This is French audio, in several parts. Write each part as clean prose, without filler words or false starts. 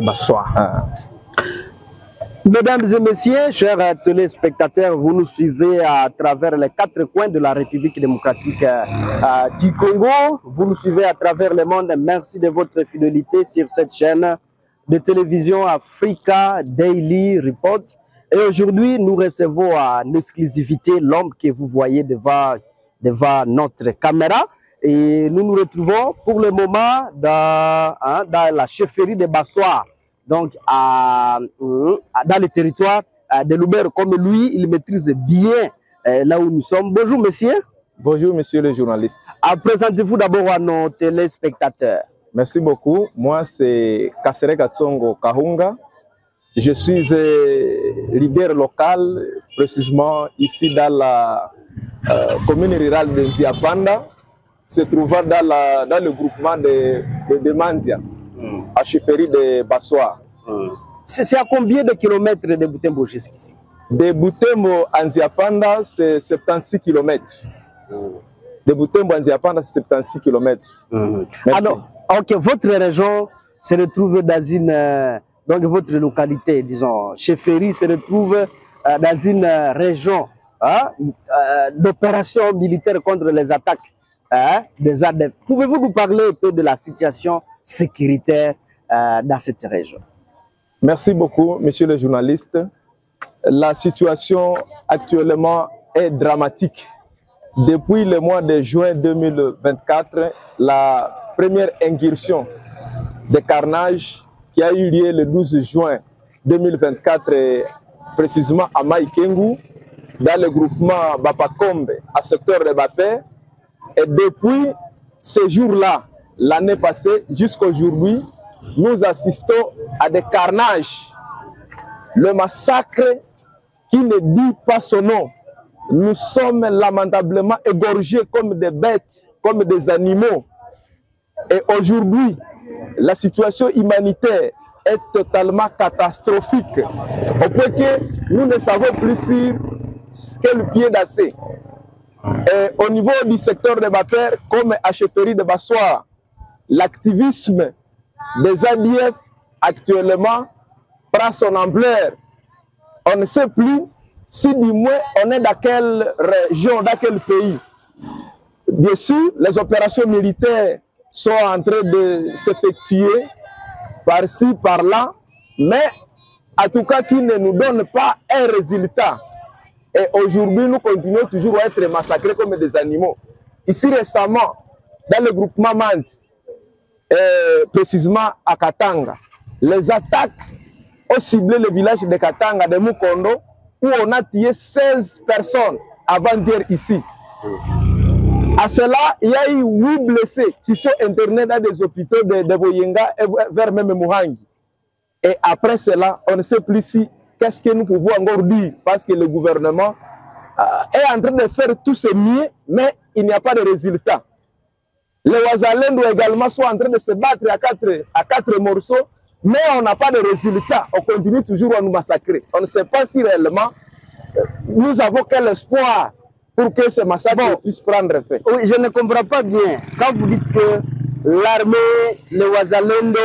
Bonsoir. Mesdames et messieurs, chers téléspectateurs, vous nous suivez à travers les 4 coins de la République démocratique du Congo. Vous nous suivez à travers le monde. Merci de votre fidélité sur cette chaîne de télévision Africa Daily Report. Et aujourd'hui, nous recevons en exclusivité l'homme que vous voyez devant notre caméra. Et nous nous retrouvons pour le moment dans la chefferie de Bassoir. Donc, dans le territoire de Lubero, comme lui, il maîtrise bien là où nous sommes. Bonjour, monsieur. Bonjour, monsieur le journaliste. Présentez-vous d'abord à nos téléspectateurs. Merci beaucoup. Moi, c'est Kassere Katsongo Kahunga. Je suis leader local, précisément ici dans la commune rurale de Nziapanda, se trouvant dans le groupement de Mandia. À chefferie de Bassoir. C'est à combien de kilomètres de Butembo jusqu'ici? De Butembo à Nziapanda, c'est 76 km. De Butembo à Nziapanda, c'est 76 km. Alors, ok, votre région se retrouve dans une... donc votre localité, disons, chefferie se retrouve dans une région d'opération militaire contre les attaques des ADF. Pouvez-vous nous parler un peu de la situation sécuritaire dans cette région? Merci beaucoup, monsieur le journaliste. La situation actuellement est dramatique. Depuis le mois de juin 2024, la première incursion de carnage qui a eu lieu le 12 juin 2024, précisément à Maïkengu, dans le groupement Bapakombe, à secteur de Bapé. Et depuis ce jour-là, l'année passée jusqu'à aujourd'hui, nous assistons à des carnages. Le massacre qui ne dit pas son nom. Nous sommes lamentablement égorgés comme des bêtes, comme des animaux. Et aujourd'hui, la situation humanitaire est totalement catastrophique. Au point que nous ne savons plus sur quel pied danser. Et au niveau du secteur de Bapère, comme à chefferie de Bassoir, l'activisme des ADF actuellement prend son ampleur. On ne sait plus si du moins on est dans quelle région, dans quel pays. Bien sûr, les opérations militaires sont en train de s'effectuer par-ci, par-là, mais en tout cas qui ne nous donne pas un résultat. Et aujourd'hui, nous continuons toujours à être massacrés comme des animaux. Ici récemment, dans le groupement Mans, précisément à Katanga, les attaques ont ciblé le village de Katanga, de Mukondo, où on a tué 16 personnes avant-hier ici. À cela, il y a eu 8 blessés qui sont internés dans des hôpitaux de Boyenga et vers même Muhangi. Et après cela, on ne sait plus si qu'est-ce que nous pouvons encore dire, parce que le gouvernement est en train de faire tout ce mieux, mais il n'y a pas de résultat. Les Ouazalendo également sont en train de se battre à quatre morceaux, mais on n'a pas de résultat. On continue toujours à nous massacrer. On ne sait pas si réellement nous avons quel espoir pour que ce massacre puisse prendre effet. Oui, je ne comprends pas bien. Quand vous dites que l'armée, les Ouazalendo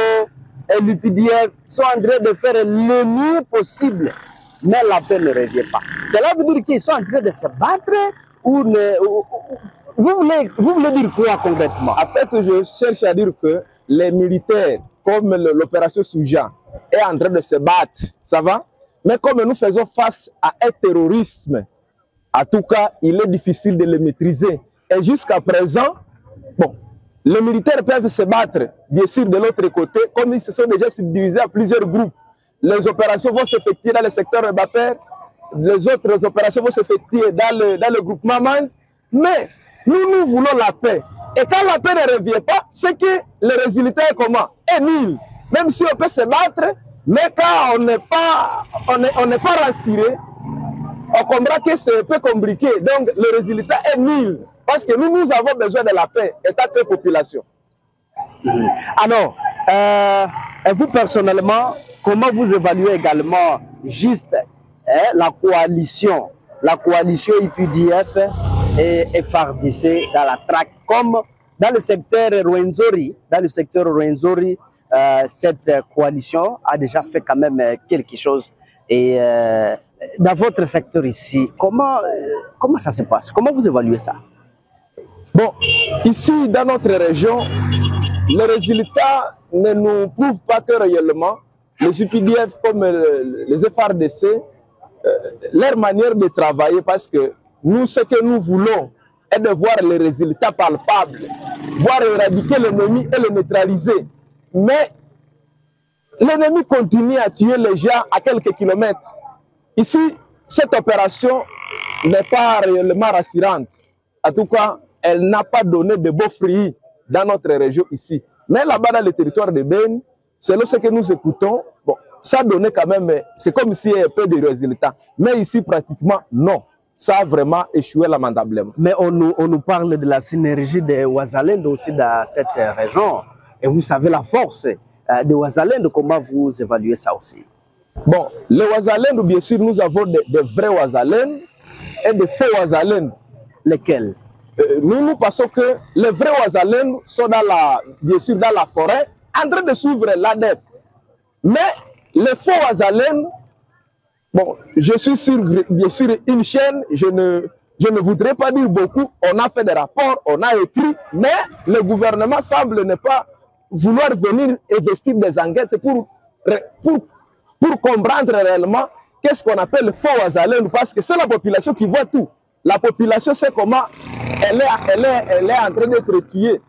et l'UPDF sont en train de faire le mieux possible, mais la paix ne revient pas. Cela veut dire qu'ils sont en train de se battre ou ne... Vous voulez dire quoi concrètement? En fait, je cherche à dire que les militaires, comme l'opération Souja, est en train de se battre, ça va? Mais comme nous faisons face à un terrorisme, en tout cas, il est difficile de le maîtriser. Et jusqu'à présent, bon, les militaires peuvent se battre, bien sûr, de l'autre côté, comme ils se sont déjà subdivisés à plusieurs groupes. Les opérations vont s'effectuer dans le secteur de Bapère, les autres opérations vont s'effectuer dans le groupement Mans, mais nous voulons la paix. Et quand la paix ne revient pas, c'est que le résultat est comment? Est nul. Même si on peut se battre, mais quand on n'est pas rassuré, on comprend que c'est un peu compliqué. Donc le résultat est nul. Parce que nous avons besoin de la paix, étant que population. Alors, et vous personnellement, comment vous évaluez également juste la coalition UPDF et FARDC dans la traque, comme dans le secteur Rwenzori, cette coalition a déjà fait quand même quelque chose. Et dans votre secteur ici, comment ça se passe? Comment vous évaluez ça? Bon, ici, dans notre région, les résultats ne nous prouvent pas que réellement les UPDF comme les FRDC, leur manière de travailler, parce que nous, ce que nous voulons est de voir les résultats palpables, voir éradiquer l'ennemi et le neutraliser. Mais l'ennemi continue à tuer les gens à quelques kilomètres. Ici, cette opération n'est pas réellement rassurante. En tout cas, elle n'a pas donné de beaux fruits dans notre région ici. Mais là-bas, dans le territoire de Beni, selon ce que nous écoutons, bon, ça donnait quand même, c'est comme s'il y avait peu de résultats. Mais ici, pratiquement, non. Ça a vraiment échoué lamentablement. Mais on nous parle de la synergie des Ouazalendo aussi dans cette région. Et vous savez la force de Ouazalendo, comment vous évaluez ça aussi? Bon, les Ouazalendo, bien sûr, nous avons des vrais Ouazalendo et des faux Ouazalendo. Lesquels? Nous pensons que les vrais Ouazalendo sont bien sûr dans la forêt, en train de suivre l'ADF. Mais les faux Ouazalendo, bon, je suis sur, bien sûr, une chaîne, je ne voudrais pas dire beaucoup, on a fait des rapports, on a écrit, mais le gouvernement semble ne pas vouloir venir investir des enquêtes pour comprendre réellement qu'est-ce qu'on appelle le faux Ouazalendo, parce que c'est la population qui voit tout. La population sait comment elle est en train d'être tuée.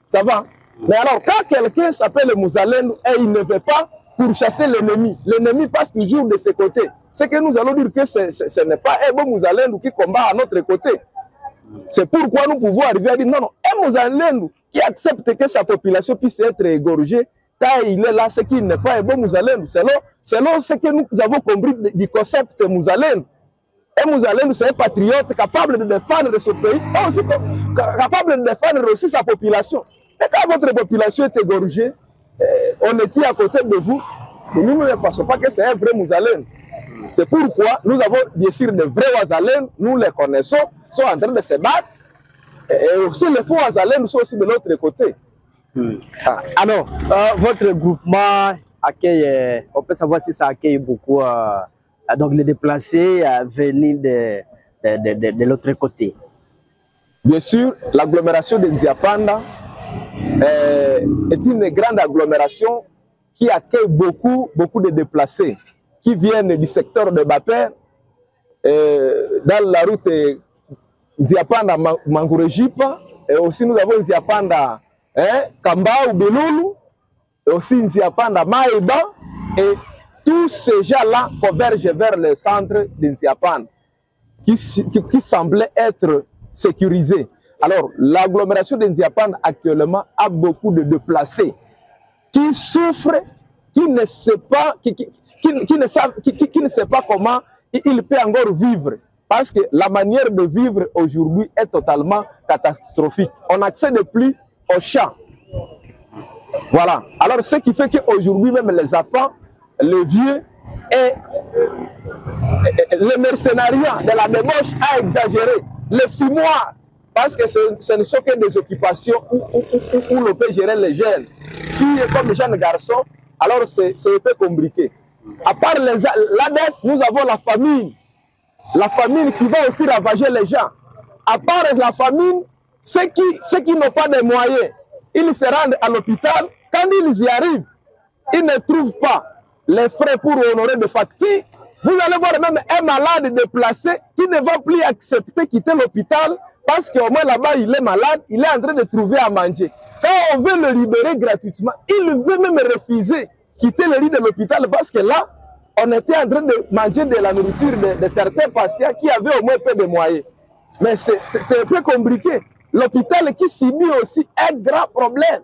Ça va? Mais alors, quand quelqu'un s'appelle le Mouzalendo et il ne veut pas pourchasser l'ennemi passe toujours de ses côtés. C'est que nous allons dire que ce n'est pas un bon Mouzalendo qui combat à notre côté. C'est pourquoi nous pouvons arriver à dire non, un Mouzalendo qui accepte que sa population puisse être égorgée, quand il est là, c'est qu'il n'est pas un bon Mouzalendo. Selon ce que nous avons compris du concept de Mouzalendo. Un Mouzalendo, c'est un patriote capable de défendre ce pays, et aussi capable de défendre aussi sa population. Et quand votre population est égorgée, on est à côté de vous, nous ne pensons pas que c'est un vrai Mouzalendo. C'est pourquoi nous avons bien sûr de vrais Ouazalendo, nous les connaissons, sont en train de se battre, et aussi les faux Ouazalendo sont aussi de l'autre côté. Alors, votre groupement accueille, on peut savoir si ça accueille beaucoup donc les déplacés venus de l'autre côté. Bien sûr, l'agglomération de Nziapanda est une grande agglomération qui accueille beaucoup de déplacés qui viennent du secteur de Bapé, dans la route Nziapanda Mangurejipa, et aussi nous avons Nziapanda Kamba ou Belulu, et aussi Nziapanda Maïba, et tous ces gens-là convergent vers le centre de Nziapanda, qui semblait être sécurisé. Alors, l'agglomération de Nziapanda actuellement a beaucoup de déplacés qui souffrent, qui ne sait pas, qui ne sait pas comment il peut encore vivre. Parce que la manière de vivre aujourd'hui est totalement catastrophique. On n'accède plus aux champs. Voilà. Alors, ce qui fait qu'aujourd'hui, même les enfants, les vieux et le mercenariat de la débauche a exagéré. Le fumoir, parce que ce ne sont que des occupations où l'on peut gérer les jeunes. Filles comme jeunes garçons, alors c'est un peu compliqué. À part l'ADF, nous avons la famine. La famine qui va aussi ravager les gens. À part la famine, ceux qui n'ont pas de moyens, ils se rendent à l'hôpital. Quand ils y arrivent, ils ne trouvent pas les frais pour honorer des factures. Vous allez voir même un malade déplacé qui ne va plus accepter quitter l'hôpital parce qu'au moins là-bas, il est malade, il est en train de trouver à manger. Quand on veut le libérer gratuitement, il veut même refuser quitter le lit de l'hôpital parce que là, on était en train de manger de la nourriture de certains patients qui avaient au moins peu de moyens. Mais c'est un peu compliqué. L'hôpital qui subit aussi un grand problème.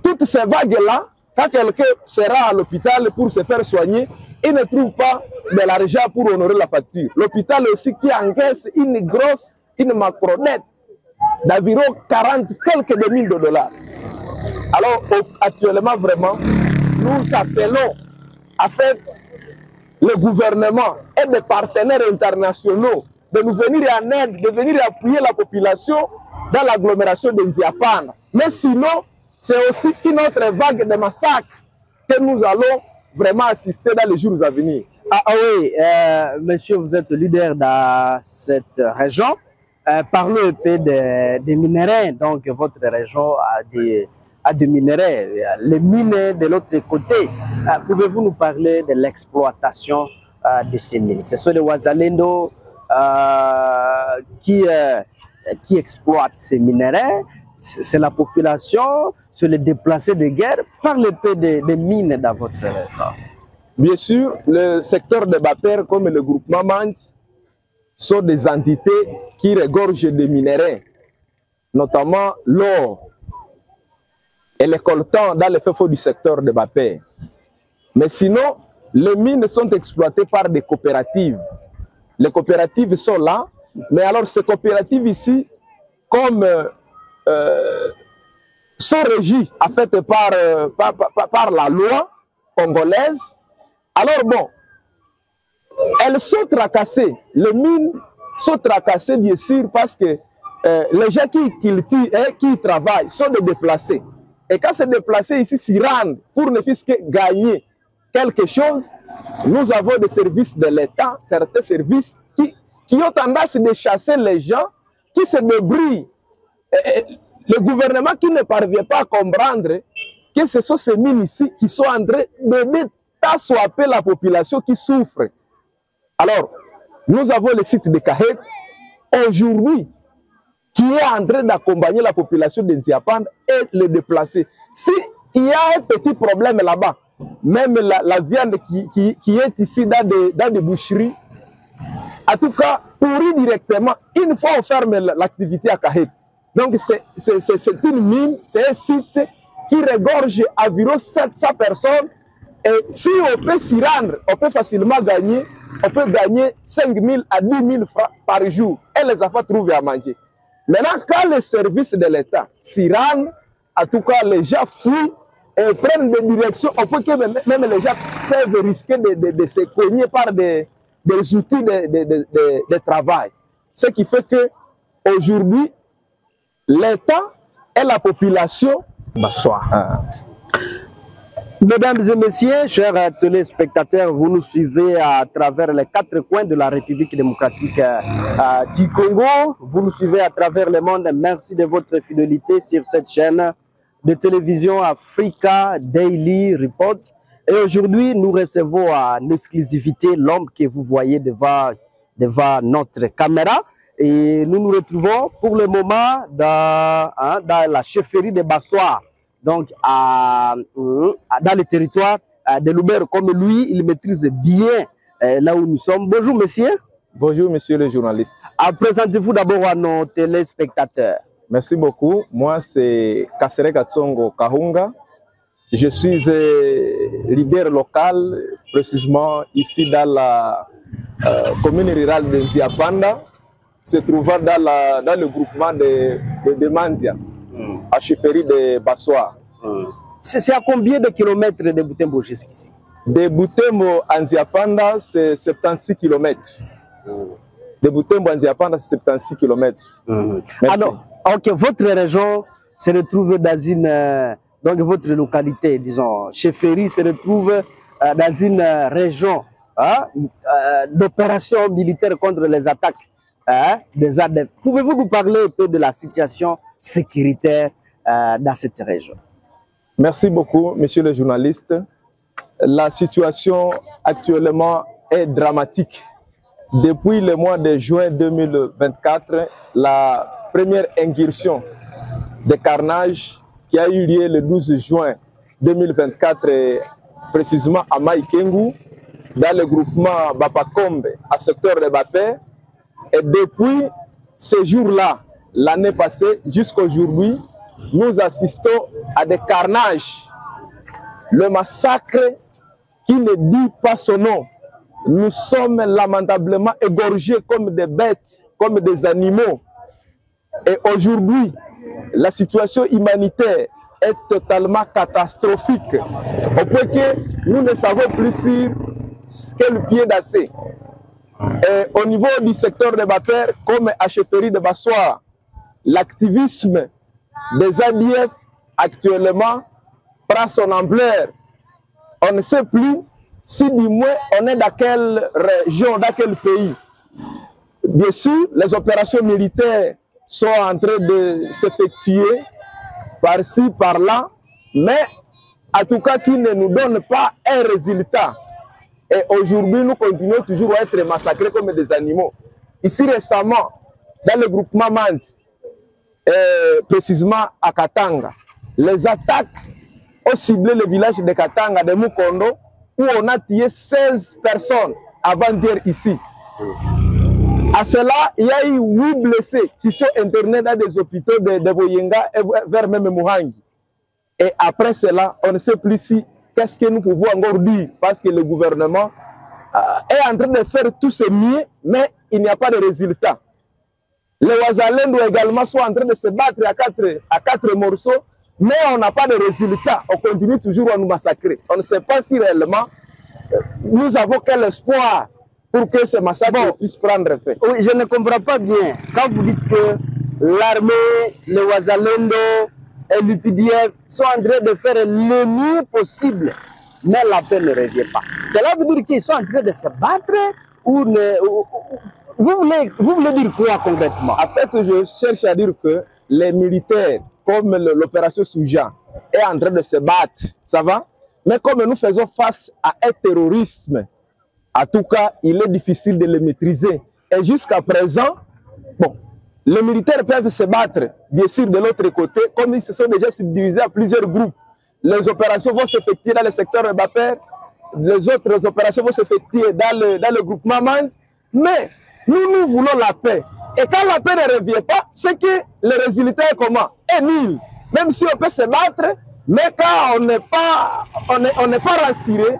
Toutes ces vagues-là, quand quelqu'un sera à l'hôpital pour se faire soigner, il ne trouve pas de l'argent pour honorer la facture. L'hôpital aussi qui encaisse une macrodette d'environ 40 quelques mille de dollars. Alors actuellement vraiment, nous appelons en fait le gouvernement et des partenaires internationaux de nous venir en aide, de venir appuyer la population dans l'agglomération de Nziapanda. Mais sinon, c'est aussi une autre vague de massacres que nous allons vraiment assister dans les jours à venir. Ah oui, monsieur, vous êtes leader dans cette région. Parlez un peu des minéraux. Donc, votre région a des minéraux. Les mines de l'autre côté. Pouvez-vous nous parler de l'exploitation de ces mines? Ce sont les Wazalendo qui exploitent ces minéraux. C'est la population, c'est les déplacés de guerre. Parlez un peu des mines dans votre région. Bien sûr, le secteur de Bapère comme le groupement Mans sont des entités qui regorgent des minéraux, notamment l'or et les coltans dans les feux du secteur de Bapère. Mais sinon, les mines sont exploitées par des coopératives. Les coopératives sont là, mais alors ces coopératives ici, comme sont régies en fait par la loi congolaise, alors bon, elles sont tracassées, les mines sont tracassées bien sûr parce que les gens qui travaillent sont des déplacés. Et quand ces déplacés ici s'y rendent pour ne fût-ce que gagner quelque chose, nous avons des services de l'État, certains services qui ont tendance de chasser les gens qui se débrouillent. Le gouvernement qui ne parvient pas à comprendre que ce sont ces mines ici qui sont en train de t'assoiper la population qui souffre. Alors, nous avons le site de Kaheb aujourd'hui qui est en train d'accompagner la population de Nziapanda et les déplacer. S'il y a un petit problème là-bas, même la viande qui est ici dans des boucheries, en tout cas, pourrit directement, une fois on ferme l'activité à Kaheb. Donc, c'est une mine, c'est un site qui regorge environ 700 personnes. Et si on peut s'y rendre, on peut facilement gagner, 5 000 à 10 000 francs par jour. Et les enfants trouvent à manger. Maintenant, quand les services de l'État s'y rendent, en tout cas, les gens fuient et prennent des directions. On peut que même les gens peuvent risquer de se cogner par des outils de travail. Ce qui fait que aujourd'hui, l'État et la population. Bonsoir. Mesdames et messieurs, chers téléspectateurs, vous nous suivez à travers les 4 coins de la République démocratique du Congo. Vous nous suivez à travers le monde. Merci de votre fidélité sur cette chaîne de télévision Africa Daily Report. Et aujourd'hui, nous recevons en exclusivité l'homme que vous voyez devant notre caméra. Et nous nous retrouvons pour le moment dans la chefferie de Bassoir. Donc, dans le territoire de Loubert, comme lui, il maîtrise bien là où nous sommes. Bonjour, monsieur. Bonjour, monsieur le journaliste. Présentez-vous d'abord à nos téléspectateurs. Merci beaucoup. Moi, c'est Kassere Katsongo Kahunga. Je suis leader local, précisément ici dans la commune rurale de Nziapanda, se trouvant dans le groupement de Mandia. À chefferie de Bassoir. C'est à combien de kilomètres de Butembo jusqu'ici? De Butembo à Nziapanda, c'est 76 km. De Butembo à Nziapanda, c'est 76 km. Alors, ok, votre région se retrouve dans une... donc votre localité, disons, chefferie se retrouve dans une région d'opération militaire contre les attaques des ADF. Pouvez-vous nous parler un peu de la situation sécuritaire dans cette région? Merci beaucoup, monsieur le journaliste. La situation actuellement est dramatique. Depuis le mois de juin 2024, la première incursion de carnage qui a eu lieu le 12 juin 2024, précisément à Maïkengu, dans le groupement Bapakombe, à secteur de Bapé. Et depuis ce jour-là, l'année passée jusqu'à aujourd'hui, nous assistons à des carnages. Le massacre qui ne dit pas son nom. Nous sommes lamentablement égorgés comme des bêtes, comme des animaux. Et aujourd'hui, la situation humanitaire est totalement catastrophique. Au point que nous ne savons plus sur quel pied danser. Et au niveau du secteur de Bapère, comme à chefferie de Bassoir, l'activisme des ADF actuellement prend son ampleur. On ne sait plus si du moins on est dans quelle région, dans quel pays. Bien sûr, les opérations militaires sont en train de s'effectuer par-ci, par-là, mais en tout cas qui ne nous donne pas un résultat. Et aujourd'hui, nous continuons toujours à être massacrés comme des animaux. Ici récemment, dans le groupement Mans, précisément à Katanga, les attaques ont ciblé le village de Katanga, de Mukondo, où on a tué 16 personnes avant-hier ici. À cela, il y a eu 8 blessés qui sont internés dans des hôpitaux de Boyenga et vers même Muhangi. Et après cela, on ne sait plus si qu'est-ce que nous pouvons encore dire, parce que le gouvernement est en train de faire tout ce mieux, mais il n'y a pas de résultat. Les Ouazalendou également sont en train de se battre à quatre morceaux, mais on n'a pas de résultat. On continue toujours à nous massacrer. On ne sait pas si réellement nous avons quel espoir pour que ce massacre puisse prendre effet. Oui, je ne comprends pas bien. Quand vous dites que l'armée, les Ouazalendo et l'UPDF sont en train de faire le mieux possible, mais la paix ne revient pas. Cela veut dire qu'ils sont en train de se battre ou vous voulez dire quoi concrètement? En fait, je cherche à dire que les militaires, comme l'opération Souja, est en train de se battre, ça va? Mais comme nous faisons face à un terrorisme, en tout cas, il est difficile de le maîtriser. Et jusqu'à présent, bon, les militaires peuvent se battre, bien sûr, de l'autre côté, comme ils se sont déjà subdivisés à plusieurs groupes. Les opérations vont s'effectuer dans le secteur de Baper, les autres opérations vont s'effectuer dans le groupement Mans, mais nous voulons la paix. Et quand la paix ne revient pas, c'est que le résultat est comment? Est nul. Même si on peut se battre, mais quand on n'est pas rassuré,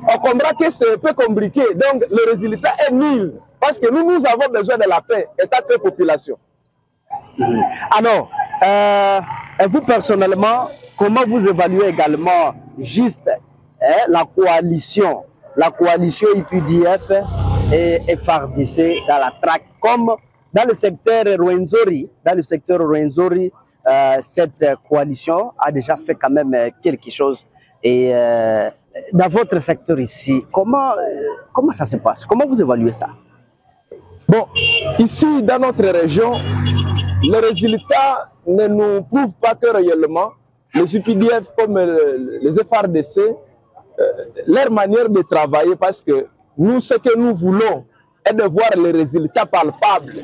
on comprend que c'est un peu compliqué. Donc le résultat est nul. Parce que nous avons besoin de la paix, état que population. Alors, et vous personnellement, comment vous évaluez également juste la coalition UPDF et FARDC dans la traque, comme dans le secteur Rwenzori, cette coalition a déjà fait quand même quelque chose. Et dans votre secteur ici, comment ça se passe? Comment vous évaluez ça? Bon, ici dans notre région, les résultats ne nous prouvent pas que réellement les UPDF comme les FARDC, leur manière de travailler, parce que nous, ce que nous voulons est de voir les résultats palpables,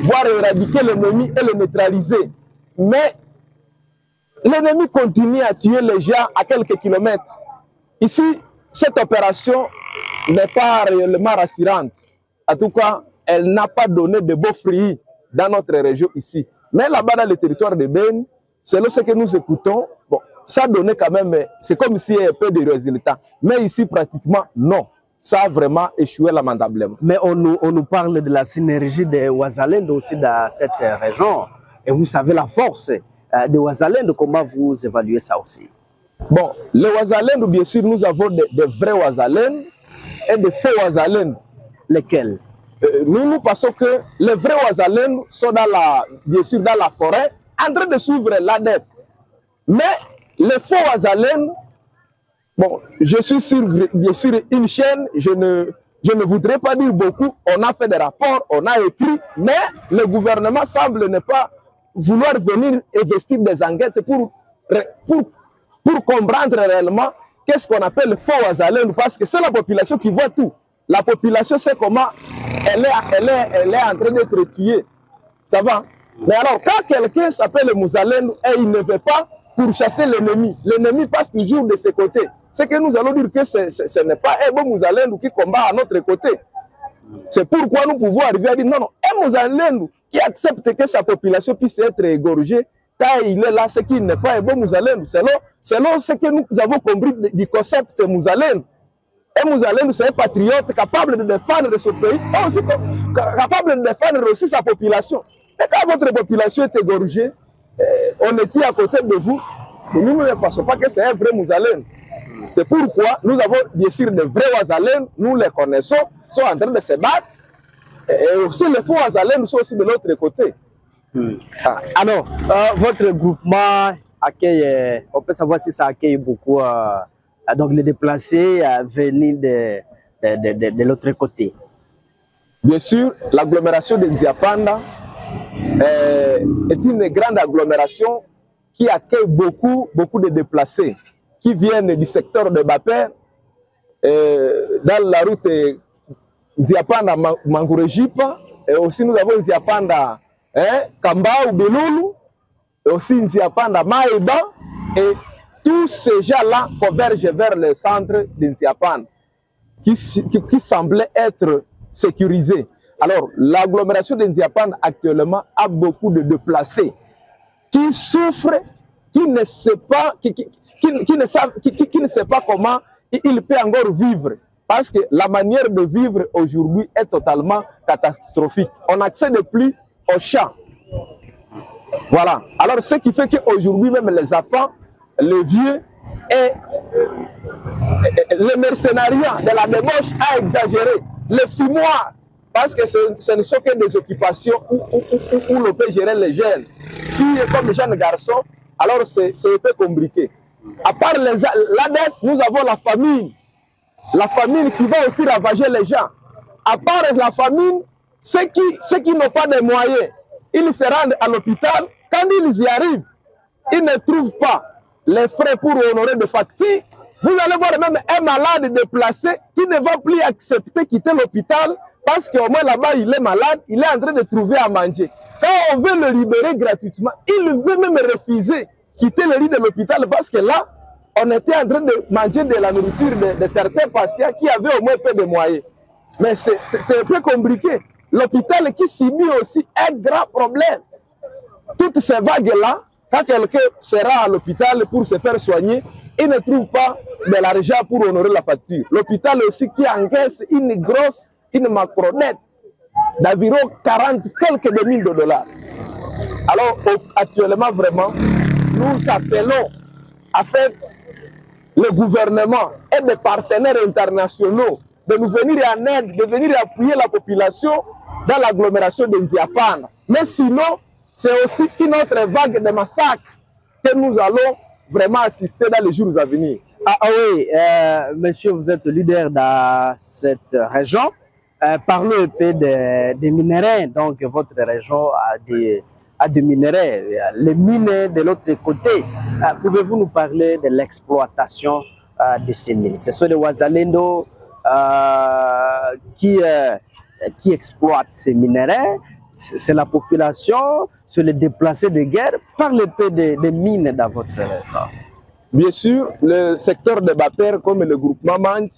voir éradiquer l'ennemi et le neutraliser. Mais l'ennemi continue à tuer les gens à quelques kilomètres. Ici, cette opération n'est pas réellement rassurante. En tout cas, elle n'a pas donné de beaux fruits dans notre région ici. Mais là-bas, dans le territoire de Ben, selon ce que nous écoutons, bon, ça donnait quand même, c'est comme s'il y avait un peu de résultats. Mais ici, pratiquement, non. Ça a vraiment échoué lamentablement. Mais on nous parle de la synergie des Ouazalendo aussi dans cette région. Et vous savez la force des Ouazalendo, comment vous évaluez ça aussi? Bon, les Ouazalendo, bien sûr, nous avons de vrais Ouazalendo et de faux Ouazalendo. Lesquels? Nous pensons que les vrais Ouazalendo sont bien sûr dans la forêt, en train de suivre l'ADF. Mais les faux Ouazalendo, bon, je suis sur, bien sûr, une chaîne, je ne voudrais pas dire beaucoup, on a fait des rapports, on a écrit, mais le gouvernement semble ne pas vouloir venir investir des enquêtes pour comprendre réellement qu'est-ce qu'on appelle le faux Ouazalendo, parce que c'est la population qui voit tout. La population sait comment elle est en train d'être tuée. Ça va? Mais alors, quand quelqu'un s'appelle le Mouzalendo et il ne veut pas pourchasser l'ennemi passe toujours de ses côtés. C'est que nous allons dire que ce n'est pas un bon Mouzalendo qui combat à notre côté. C'est pourquoi nous pouvons arriver à dire non, un Mouzalendo qui accepte que sa population puisse être égorgée, quand il est là, c'est qu'il n'est pas un bon Mouzalendo. Selon ce que nous avons compris du concept Mouzalendo. Un Mouzalendo, c'est un patriote capable de défendre ce pays, et aussi capable de défendre aussi sa population. Et quand votre population est égorgée, on est à côté de vous, nous ne pensons pas que c'est un vrai Mouzalendo. C'est pourquoi nous avons bien sûr de vrais Ouazalendo, nous les connaissons, sont en train de se battre. Et aussi les faux Ouazalendo sont aussi de l'autre côté. Alors, votre groupement accueille, on peut savoir si ça accueille beaucoup donc les déplacés venus de l'autre côté. Bien sûr, l'agglomération de Nziapanda est une grande agglomération qui accueille beaucoup de déplacés qui viennent du secteur de Baper, dans la route Nziapanda-Mangurejipa, et aussi nous avons Nziapanda Kamba ou Belulu, et aussi Nziapanda Maïba, et tous ces gens-là convergent vers le centre de Nziapanda, qui semblait être sécurisé. Alors, l'agglomération de Nziapanda actuellement a beaucoup de déplacés qui souffrent, qui ne sait pas, qui ne sait pas comment il peut encore vivre. Parce que la manière de vivre aujourd'hui est totalement catastrophique. On n'accède plus aux champs. Voilà. Alors, ce qui fait qu'aujourd'hui, même les enfants, les vieux et le mercenariat de la débauche a exagéré. Le fumoir, parce que ce ne sont que des occupations où l'on peut gérer les jeunes. Filles comme jeunes garçons, alors c'est un peu compliqué. À part l'ADF, nous avons la famine. La famine qui va aussi ravager les gens. À part la famine, ceux qui n'ont pas de moyens, ils se rendent à l'hôpital. Quand ils y arrivent, ils ne trouvent pas les frais pour honorer des factures. Vous allez voir même un malade déplacé qui ne va plus accepter quitter l'hôpital parce qu'au moins là-bas, il est malade, il est en train de trouver à manger. Quand on veut le libérer gratuitement, il veut même refuser quitter le lit de l'hôpital parce que là, on était en train de manger de la nourriture de certains patients qui avaient au moins peu de moyens. Mais c'est un peu compliqué. L'hôpital qui subit aussi un grand problème. Toutes ces vagues-là, quand quelqu'un sera à l'hôpital pour se faire soigner, il ne trouve pas de l'argent pour honorer la facture. L'hôpital aussi qui encaisse une macronette d'environ 40 quelques mille de dollars. Alors actuellement vraiment, nous appelons en fait le gouvernement et des partenaires internationaux de nous venir en aide, de venir appuyer la population dans l'agglomération de Nziapanda. Mais sinon, c'est aussi une autre vague de massacres que nous allons vraiment assister dans les jours à venir. Ah oui, monsieur, vous êtes leader dans cette région. Parlons un peu des minéraux. Donc, votre région a des minéraux. Les mines de l'autre côté. Pouvez-vous nous parler de l'exploitation de ces mines? Ce sont les Wazalendo qui exploitent ces minéraux. C'est la population, c'est les déplacés de guerre. Parlez un peu des mines dans votre région. Bien sûr, le secteur de Baper comme le groupement Mand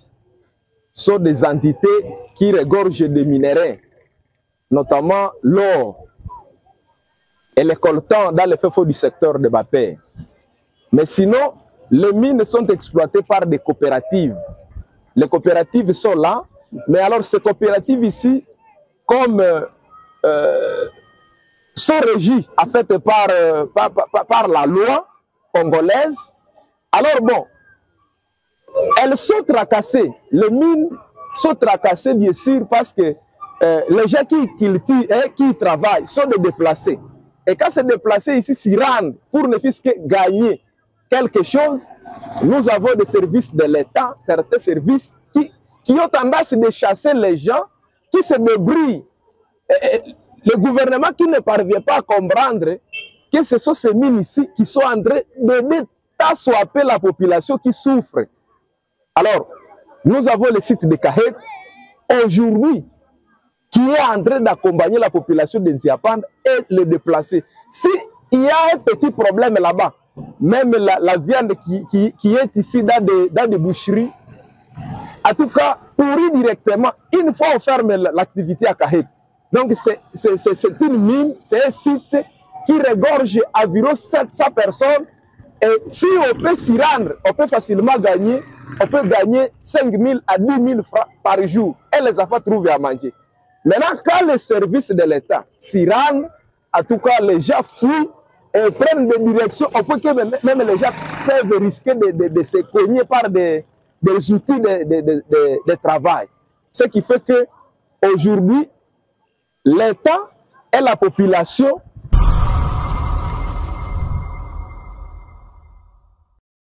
sont des entités qui regorgent des minéraux, notamment l'or et les coltans dans les feux du secteur de Baper. Mais sinon, les mines sont exploitées par des coopératives. Les coopératives sont là, mais alors ces coopératives ici, comme sont régies en fait par la loi congolaise, alors bon, elles sont tracassées, les mines sont tracassées bien sûr parce que les gens qui travaillent sont des déplacés. Et quand ces déplacés ici s'y rendent pour ne fût-ce que gagner quelque chose, nous avons des services de l'État, certains services qui ont tendance de chasser les gens qui se débrouillent. Le gouvernement qui ne parvient pas à comprendre que ce sont ces mines ici qui sont en train de tassoper la population qui souffre. Alors, nous avons le site de Kahek aujourd'hui qui est en train d'accompagner la population de Nziapanda et les déplacer. S'il y a un petit problème là-bas, même la viande qui est ici dans des boucheries, en tout cas, pourrit directement, une fois on ferme l'activité à Kahek. Donc, c'est une mine, c'est un site qui regorge environ 700 personnes. Et si on peut s'y rendre, on peut facilement gagner, 5 000 à 10 000 francs par jour. Et les enfants trouvent à manger. Maintenant, quand les services de l'État s'y rendent, en tout cas, les gens fuient et prennent des directions. On peut que même les gens peuvent risquer de se cogner par des outils de travail. Ce qui fait qu'aujourd'hui, l'État et la population